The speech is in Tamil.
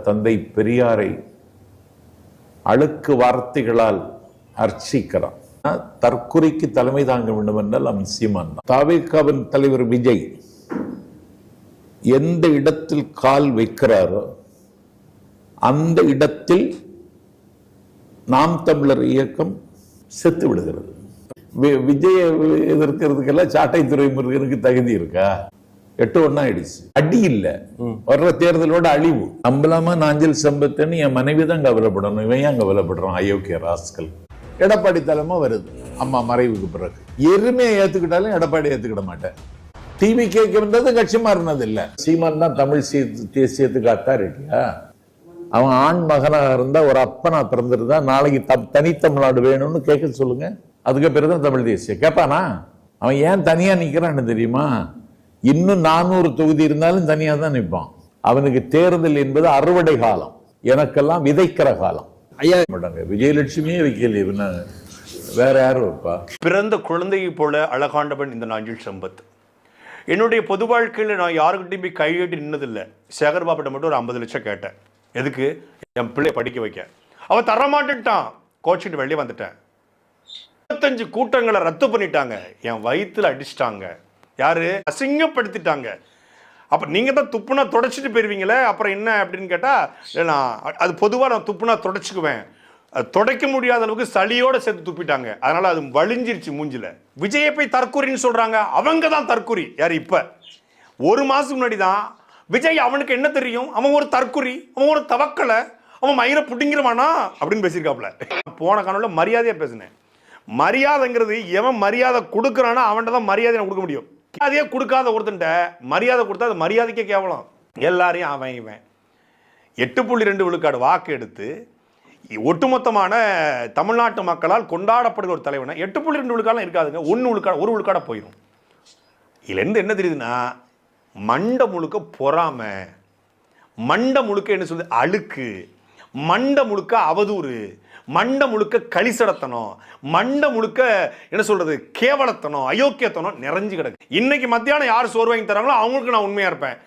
தந்தை பெரியாரை அழுக்கு வார்த்தைகளால் அர்ச்சிக்கிறான். தற்குறிக்கு தலைமை தாங்க வேண்டும் என்றால் அவன் சீமான். தவிகவின் தலைவர் விஜய் எந்த இடத்தில் கால் வைக்கிறாரோ அந்த இடத்தில் நாம் தமிழர் இயக்கம் செத்து விடுகிறது. விஜய எதிர்க்கிறதுக்கெல்லாம் சாட்டை துறைமுருகனுக்கு தகுதி இருக்கா? 8-1 ஆயிடுச்சு. அடி இல்ல, வர்ற தேர்தலோட அழிவு. நம்பலாமா நாஞ்சில் சம்பத்துன்னு என் மனைவி தான் கவலைப்படணும். இவன் ஏன் கவலைப்படுறான்? அயோக்கிய ராஸ்கல். எடப்பாடி தலைமை வருது அம்மா மறைவுக்கு பிறகு. எருமையை ஏத்துக்கிட்டாலும் எடப்பாடி ஏத்துக்கிட மாட்டேன். டிவி கேட்கிறது கட்சி மாறினது இல்ல. சீமான் தான் தமிழ் தேசியத்துக்கு அத்தாரிட்டியா? அவன் ஆண் மகனாக இருந்தா ஒரு அப்பனா பிறந்திருந்தா நாளைக்கு தனித்தமிழ்நாடு வேணும்னு கேட்க சொல்லுங்க. அதுக்கு பிறகுதான் தமிழ் தேசியம் கேட்பானா? அவன் ஏன் தனியா நிக்கிறான்னு தெரியுமா? இன்னும் 400 தொகுதி இருந்தாலும் தனியா தான் நிற்பான். அவனுக்கு தேர்தல் என்பது அறுவடை காலம், எனக்கெல்லாம் விதைக்கிற காலம். ஐயா விஜயலட்சுமியே வைக்கல, வேற யாரும் வைப்பா? பிறந்த குழந்தையை போல அழகாண்டவன் இந்த நாஞ்சில் சம்பத். என்னுடைய பொது வாழ்க்கையில் நான் யாருக்கிட்டையும் போய் கையெட்டி நின்னதில்லை. சேகர் பாப்பிட்ட மட்டும் ஒரு 50 லட்சம் கேட்டேன். எதுக்கு? என் பிள்ளைய படிக்க வைக்க. அவன் தரமாட்டுட்டான். கோச்சிட்டு வெளியே வந்துட்டேன். 25 கூட்டங்களை ரத்து பண்ணிட்டாங்க. என் வயிற்றுல அடிச்சிட்டாங்க. யாரு? அசிங்கப்படுத்திட்டாங்க. அப்ப நீங்க தான் துப்புனா தொடச்சிட்டு போயிருவீங்களே, அப்புறம் என்ன அப்படின்னு கேட்டா, நான் அது பொதுவாக நான் துப்புனா தொடச்சிக்குவேன். அது தொடக்க முடியாத அளவுக்கு சளியோட சேர்த்து துப்பிட்டாங்க. அதனால அது வலிஞ்சிருச்சு மூஞ்சில. விஜயை போய் தற்கொலைன்னு சொல்றாங்க. அவங்க தான் தற்கொலை. யாரு? இப்ப 1 மாசத்துக்கு முன்னாடி தான் விஜய் அவனுக்கு என்ன தெரியும், அவன் ஒரு தற்கொலை, அவன் ஒரு தவக்கலை, அவன் மயிரை புடிங்கிருவானா அப்படின்னு பேசியிருக்காப்ல. போன காணொலியில மரியாதையா பேசினேன். மரியாதைங்கிறது எவன் மரியாதை கொடுக்குறானா அவன்கிட்ட தான் மரியாதை கொடுக்க முடியும். மரியாதையே கொடுக்காத ஒருத்தன்ட்ட மரியாதை கொடுத்தா அது மரியாதைக்கே கேவலம். எல்லாரையும் அவன் இவன் 8.2 விழுக்காடு வாக்கு எடுத்து ஒட்டுமொத்தமான தமிழ்நாட்டு மக்களால் கொண்டாடப்படுகிற ஒரு தலைவனை 8.2 விழுக்காடுலாம் இருக்காதுங்க. 1 விழுக்காட போயிடும். இதுலேருந்து என்ன தெரியுதுன்னா, மண்டை முழுக்க பொறாம, மண்டை முழுக்க என்ன சொல்றது அழுக்கு, மண்டை முழுக்க அவதூறு, மண்டை முழுக்க களிசடத்தனம், மண்டை முழுக்க என்ன சொல்றது கேவலத்தனம், அயோக்கியத்தனம் நிறைஞ்சு கிடக்கு. இன்னைக்கு மத்தியானம் யார் சோறு வாங்கி தராங்களோ அவங்களுக்கு நான் உண்மையா இருப்பேன்.